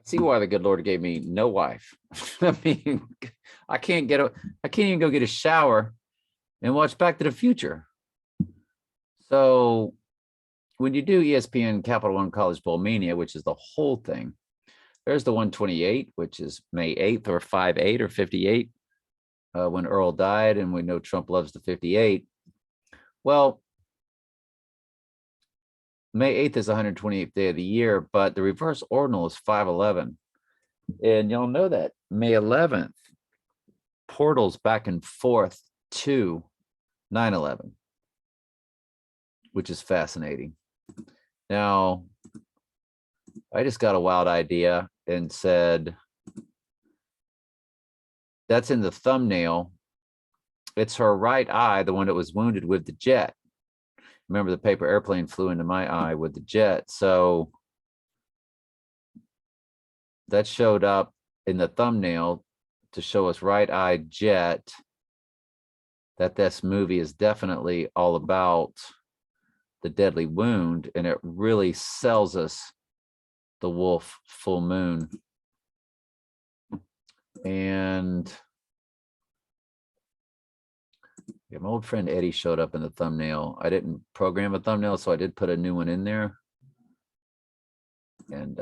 See why the good Lord gave me no wife. I mean, I can't even go get a shower and watch Back to the Future. So when you do ESPN Capital One College Bowl Mania, which is the whole thing, there's the 128, which is May 8th or 5/8 or 58, when Earl died, and we know Trump loves the 58. Well, May 8th is the 128th day of the year, but the reverse ordinal is 5/11. And y'all know that May 11th portals back and forth to 9/11, which is fascinating. Now, I just got a wild idea and said, that's in the thumbnail. It's her right eye, the one that was wounded with the jet. Remember, the paper airplane flew into my eye with the jet. So that showed up in the thumbnail to show us right eye jet, that this movie is definitely all about the deadly wound, and it really sells us the wolf full moon. And yeah, my old friend Eddie showed up in the thumbnail. I didn't program a thumbnail, so I did put a new one in there. And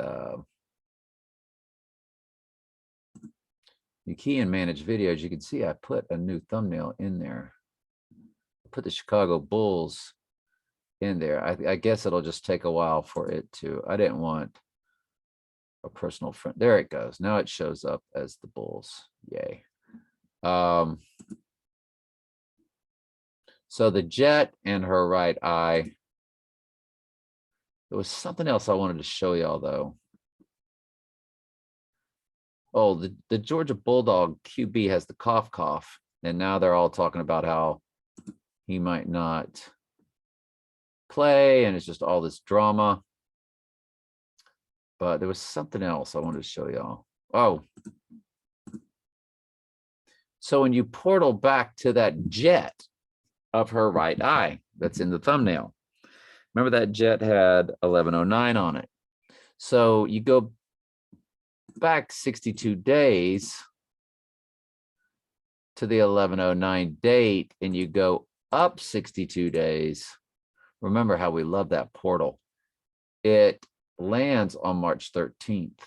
you key and manage videos, you can see I put a new thumbnail in there. I put the Chicago Bulls in there. I guess it'll just take a while for it to. I didn't want a personal friend. There it goes. Now it shows up as the Bulls. Yay. So the jet and her right eye. There was something else I wanted to show y'all though. Oh, the Georgia Bulldog QB has the cough, and now they're all talking about how he might not play, and it's just all this drama. But there was something else I wanted to show y'all. Oh, so when you portal back to that jet of her right eye that's in the thumbnail, remember that jet had 1109 on it. So you go back 62 days to the 1109 date, and you go up 62 days. Remember how we love that portal. It lands on March 13th.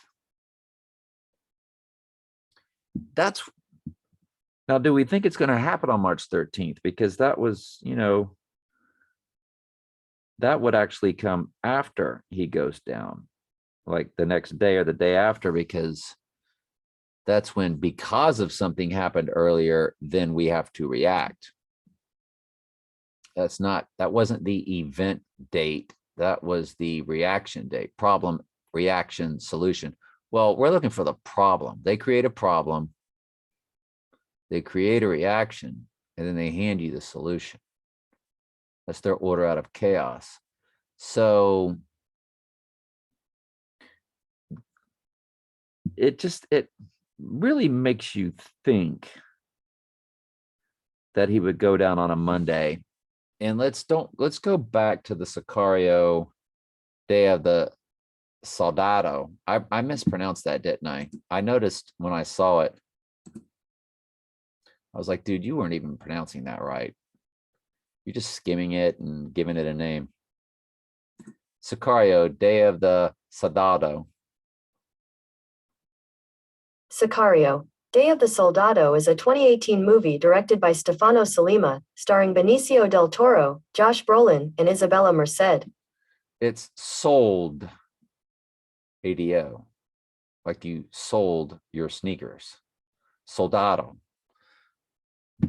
That's now, do we think it's going to happen on March 13th? Because that was, that would actually come after he goes down, like the next day or the day after, because that's when, because of something happened earlier, then we have to react. That wasn't the event date. That was the reaction date. Problem, reaction, solution. Well, we're looking for the problem. They create a problem, they create a reaction, and then they hand you the solution. That's their order out of chaos. So it really makes you think that he would go down on a Monday. And let's go back to the Sicario Day of the Soldado. I mispronounced that, didn't I? I noticed when I saw it. I was like, dude, you weren't even pronouncing that right. You're just skimming it and giving it a name. Sicario, Day of the Soldado. Sicario, Day of the Soldado is a 2018 movie directed by Stefano Sollima, starring Benicio del Toro, Josh Brolin, and Isabella Merced. It's sold, ADO, like you sold your sneakers. Soldado,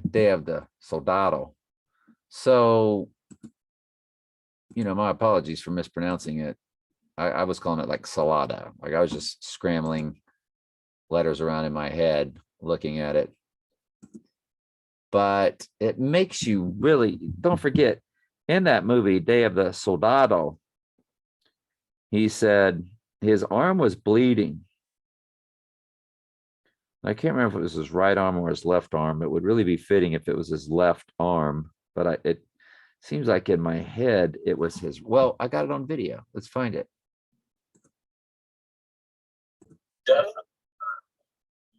Day of the Soldado. So, my apologies for mispronouncing it. I was calling it like Salada. Like I was just scrambling letters around in my head looking at it. But it makes you really, don't forget, in that movie, Day of the Soldado, he said his arm was bleeding. I can't remember if it was his right arm or his left arm. It would really be fitting if it was his left arm, but it seems like in my head it was his. Well, I got it on video. Let's find it. Definitely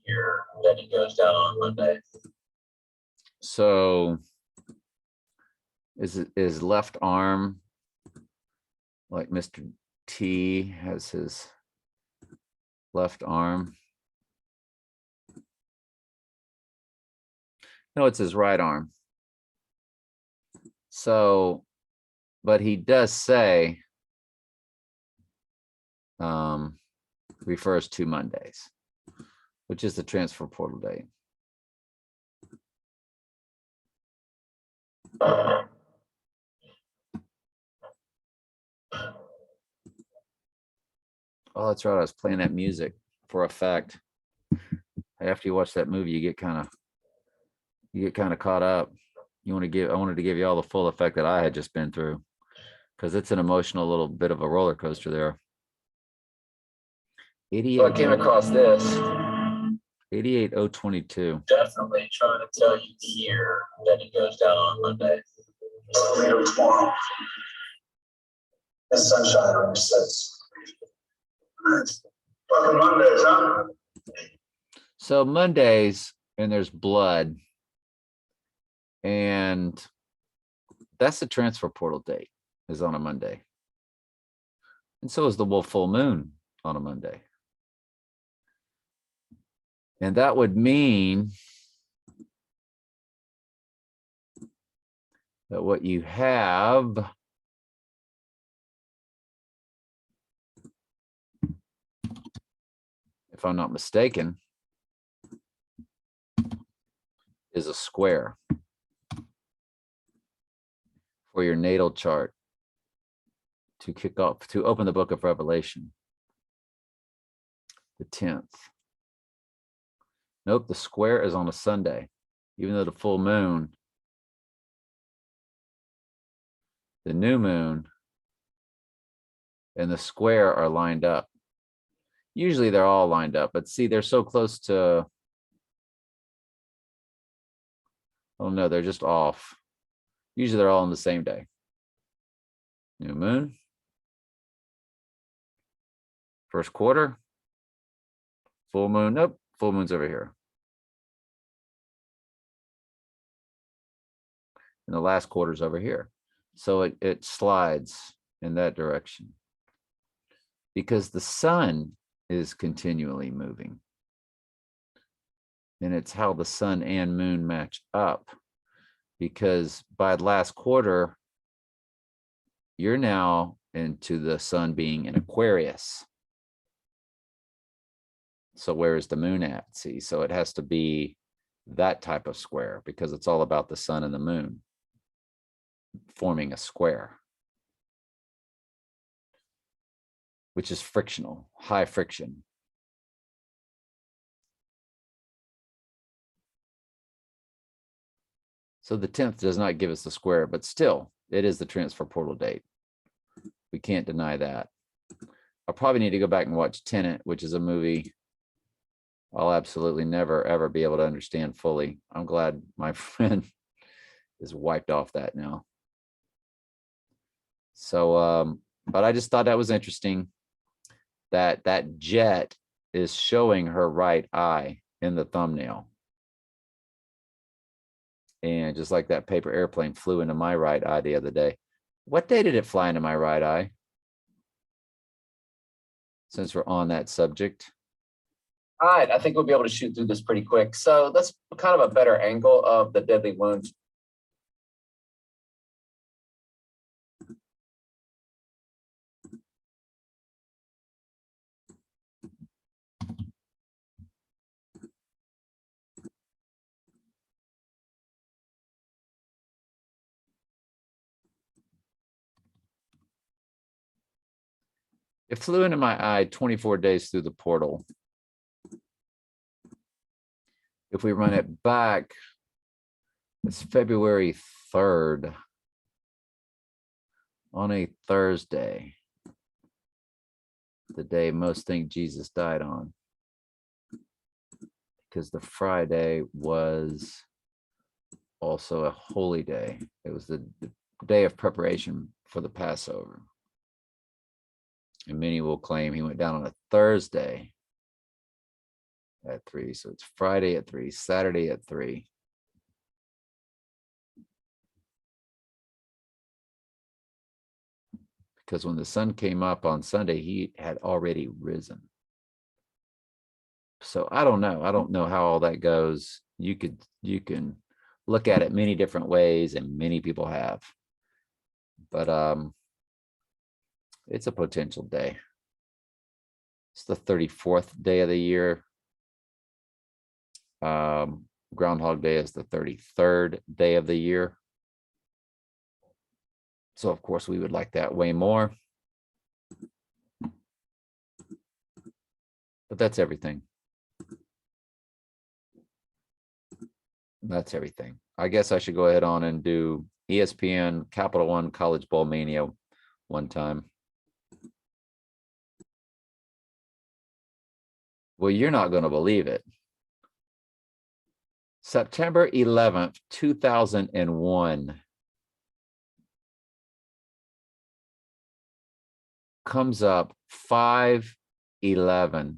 here. Then he goes down on Monday. So is left arm like Mr. T has his left arm? No, it's his right arm. So, but he does say refers to Mondays, which is the transfer portal date. Oh, that's right. I was playing that music for effect. After you watch that movie, you get kind of caught up. I wanted to give you all the full effect that I had just been through, because it's an emotional little bit of a roller coaster there. 88. So I came across this. 88022. Definitely trying to tell you here. Then he goes down on Monday. Tomorrow. The sunshine on 6. Fucking Mondays, huh? So Mondays, and there's blood, and that's the transfer portal date is on a Monday. And so is the wolf full moon on a Monday. And that would mean that what you have if I'm not mistaken, is a square for your natal chart to kick off, to open the book of Revelation, the 10th. Nope, the square is on a Sunday, even though the full moon, the new moon, and the square are lined up. Usually they're all lined up, but see, they're so close to, oh no, they're just off. Usually they're all on the same day. New moon, first quarter, full moon, nope, full moon's over here. And the last quarter's over here. So it slides in that direction because the sun is continually moving. And it's how the sun and moon match up, because by the last quarter, you're now into the sun being in Aquarius. So where is the moon at? See, so it has to be that type of square because it's all about the sun and the moon forming a square, which is frictional, high friction. So the 10th does not give us the square, but still, it is the transfer portal date. We can't deny that. I'll probably need to go back and watch Tenet, which is a movie I'll absolutely never, ever be able to understand fully. I'm glad my friend is wiped off that now. So, but I just thought that was interesting that that jet is showing her right eye in the thumbnail. And just like that paper airplane flew into my right eye the other day. What day did it fly into my right eye? Since we're on that subject. All right, I think we'll be able to shoot through this pretty quick. So that's kind of a better angle of the deadly wounds. It flew into my eye 24 days through the portal. If we run it back, it's February 3rd on a Thursday, the day most think Jesus died on, because the Friday was also a holy day. It was the day of preparation for the Passover. And many will claim he went down on a Thursday at 3. So it's Friday at 3, Saturday at 3. Because when the sun came up on Sunday, he had already risen. So I don't know. I don't know how all that goes. You can look at it many different ways, and many people have. But it's a potential day. It's the 34th day of the year. Groundhog Day is the 33rd day of the year. So of course we would like that way more. But that's everything. That's everything. I guess I should go ahead on and do ESPN Capital One College Bowl Mania one time. Well, you're not going to believe it. September 11th, 2001 comes up 5/11.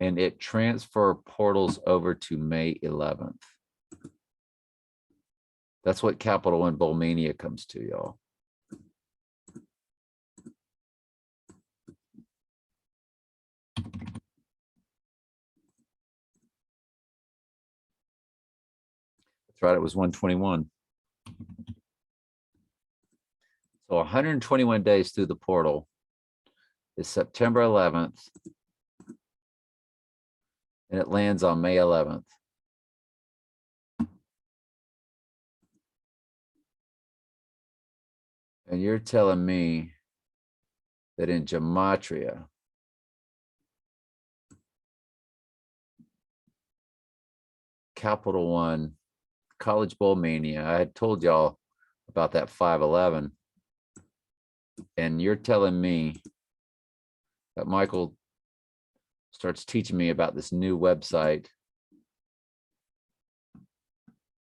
And it transfer portals over to May 11th. That's what Capital One Bowl Mania comes to, y'all. That's right, it was 121. So 121 days through the portal is September 11th. And it lands on May 11th. And you're telling me that in gematria, Capital One College Bowl Mania, I had told y'all about that 5/11, and you're telling me that Michael starts teaching me about this new website,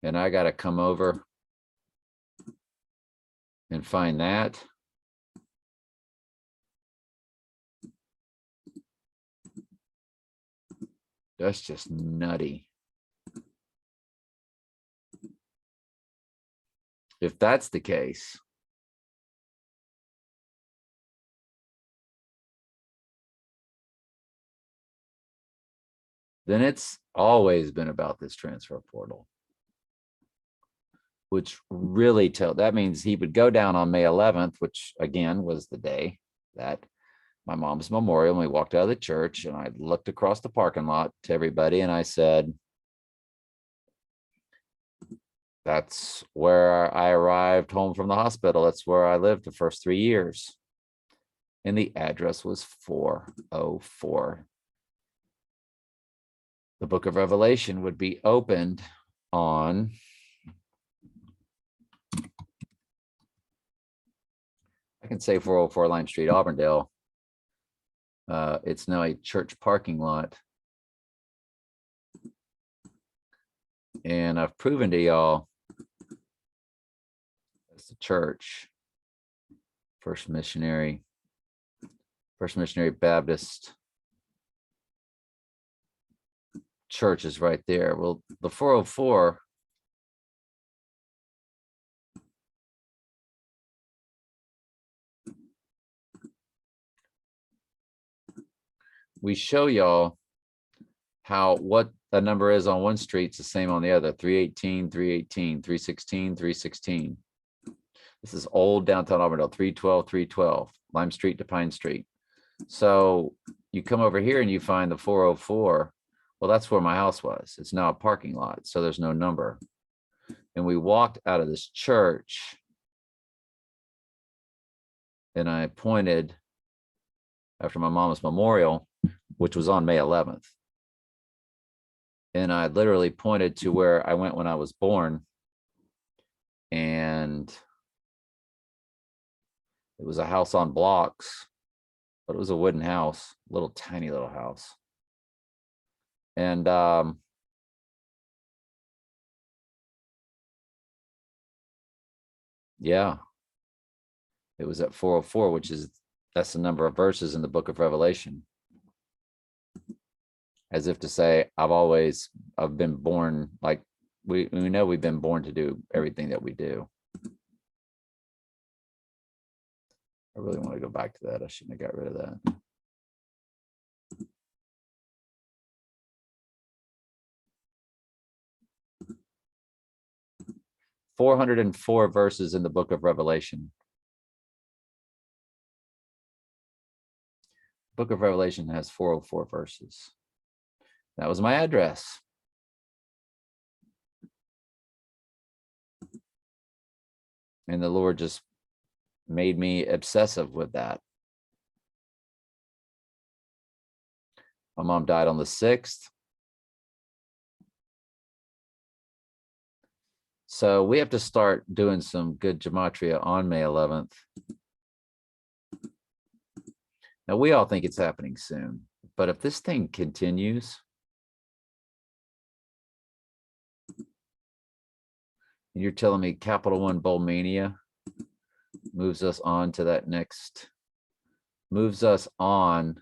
and I got to come over and find that. That's just nutty. If that's the case, then it's always been about this transfer portal, which really that means he would go down on May 11th, which again was the day that my mom's memorial. And we walked out of the church, and I looked across the parking lot to everybody, and I said, that's where I arrived home from the hospital. That's where I lived the first 3 years. And the address was 404. The book of Revelation would be opened on I can say 404 Lime Street, Auburndale. It's now a church parking lot. And I've proven to y'all it's the church, First Missionary Baptist Church is right there. Well, the 404 we show y'all what a number is on one street, it's the same on the other. 318, 318, 316, 316. This is old downtown Auburndale, 312, 312, Lime Street to Pine Street. So you come over here and you find the 404. Well, that's where my house was. It's now a parking lot, so there's no number. And we walked out of this church, and I pointed after my mom's memorial, which was on May 11th. And I literally pointed to where I went when I was born. And it was a house on blocks, but it was a wooden house, tiny little house. And yeah, it was at 404, which is That's the number of verses in the book of Revelation. As if to say, I've been born, like we know we've been born to do everything that we do. I really want to go back to that. I shouldn't have got rid of that. "404 verses in the book of Revelation. Book of Revelation has 404 verses. That was my address. And the Lord just made me obsessive with that. My mom died on the 6th. So we have to start doing some good gematria on May 11th. Now, we all think it's happening soon, but if this thing continues, and you're telling me Capital One Bowl Mania moves us on to that next, moves us on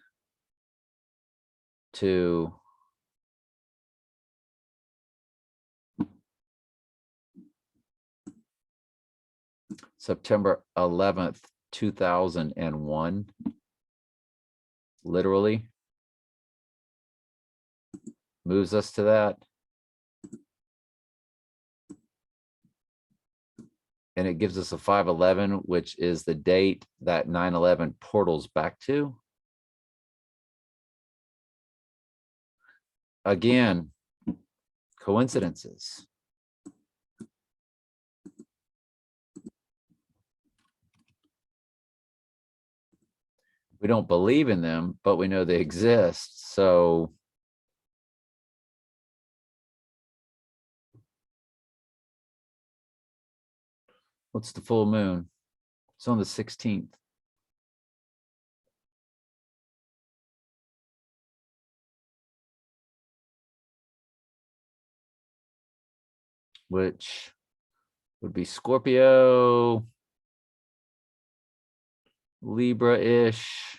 to September 11th, 2001, literally moves us to that. And it gives us a 5/11, which is the date that 9/11 portals back to. Again, coincidences. We don't believe in them, but we know they exist. So what's the full moon? It's on the 16th. Which would be Scorpio, Libra-ish,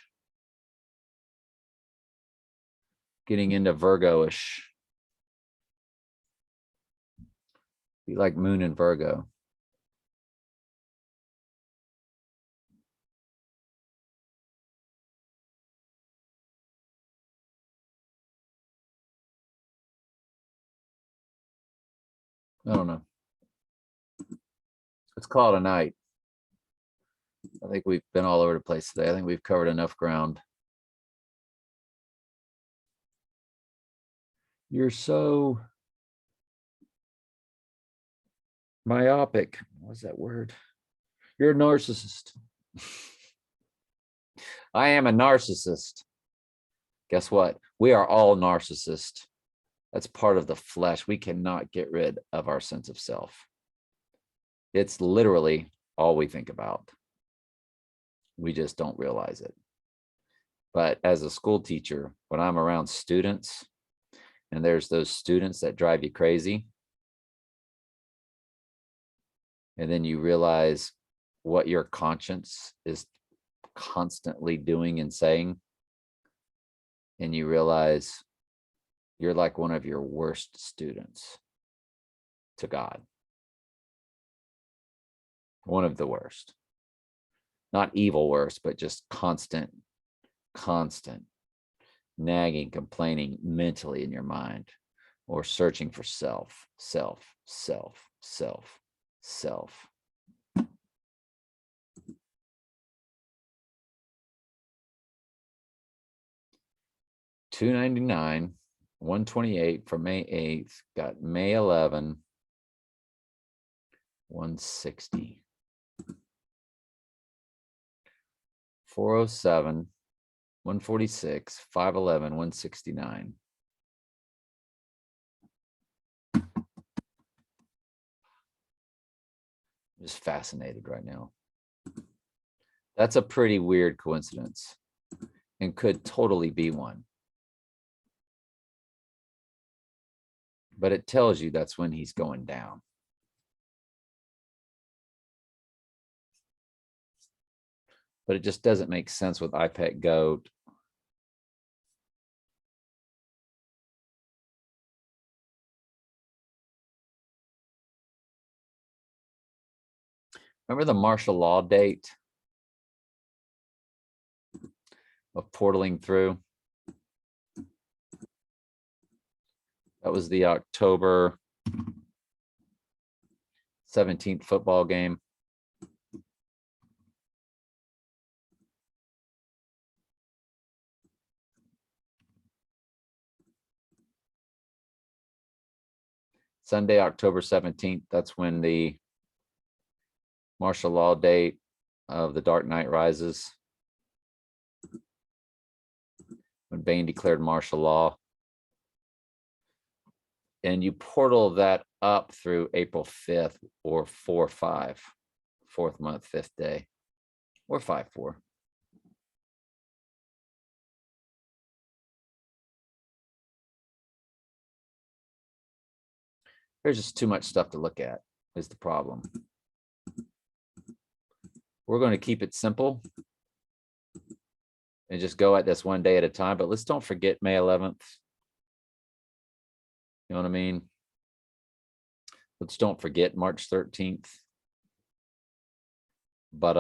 getting into Virgo-ish. Be like Moon in Virgo. I don't know. Let's call it a night. I think we've been all over the place today. I think we've covered enough ground. You're so myopic. What's that word? You're a narcissist. I am a narcissist. Guess what? We are all narcissists. That's part of the flesh. We cannot get rid of our sense of self. It's literally all we think about. We just don't realize it. But as a school teacher, when I'm around students, and there's those students that drive you crazy, and then you realize what your conscience is constantly doing and saying, and you realize you're like one of your worst students to God. One of the worst. Not evil worst, but just constant nagging, complaining mentally in your mind, or searching for self. 299, 128 for May 8th, got May 11, 160. 407, 146, 511, 169. I'm just fascinated right now. That's a pretty weird coincidence and could totally be one. But it tells you that's when he's going down. but it just doesn't make sense with iPad Go. Remember the martial law date of portaling through? That was the October 17th football game. Sunday, October 17th, that's when the martial law date of The Dark Knight Rises, when Bane declared martial law. And you portal that up through April 5th or 4/5, 4th month, 5th day, or 5/4. There's just too much stuff to look at is the problem. We're going to keep it simple and just go at this one day at a time, but let's don't forget May 11th. You know what I mean? Let's don't forget March 13th. But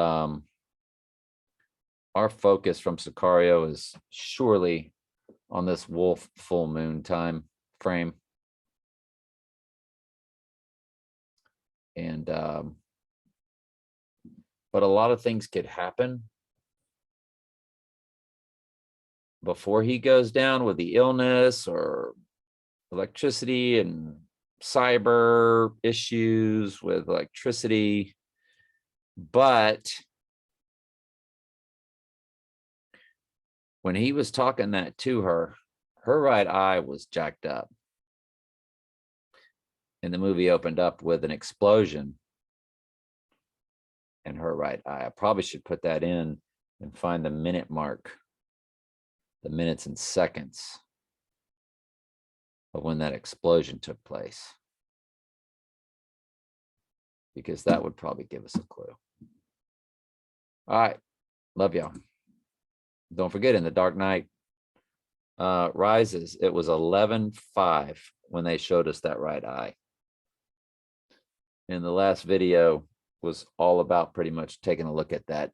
our focus from Sicario is surely on this wolf full moon time frame. And but a lot of things could happen before he goes down with the illness or electricity and cyber issues with electricity. But when he was talking that to her, her right eye was jacked up. And the movie opened up with an explosion in her right eye. I probably should put that in and find the minute mark, the minutes and seconds of when that explosion took place, because that would probably give us a clue. All right. Love y'all. Don't forget, in The Dark Knight Rises, it was 11/5 when they showed us that right eye. And the last video was all about pretty much taking a look at that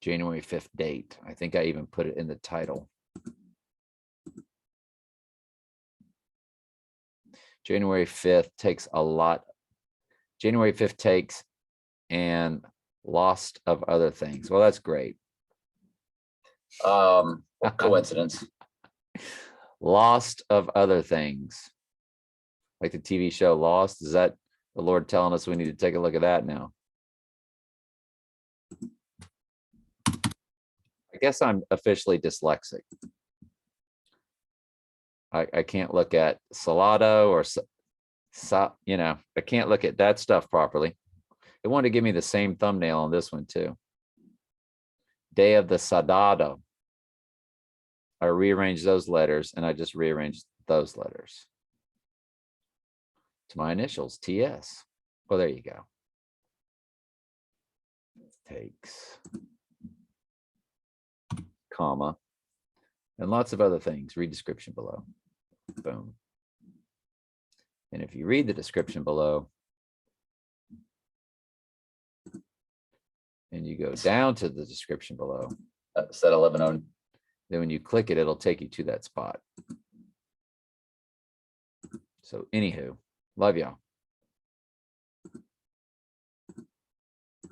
January 5th date. I think I even put it in the title. January 5th takes a lot. January 5th takes and lost of other things. Well, that's great. Coincidence. Lost of other things. Like the TV show Lost. Is that the Lord telling us we need to take a look at that now? I guess I'm officially dyslexic. I can't look at Salado or, you know, I can't look at that stuff properly. They wanted to give me the same thumbnail on this one too. Day of the Soldado. I rearranged those letters and I just rearranged those letters to my initials, TS. Well, there you go. Takes, comma, and lots of other things. Read description below. Boom. And if you read the description below and you go down to the description below, Set 11 then when you click it, it'll take you to that spot. So anywho, love y'all.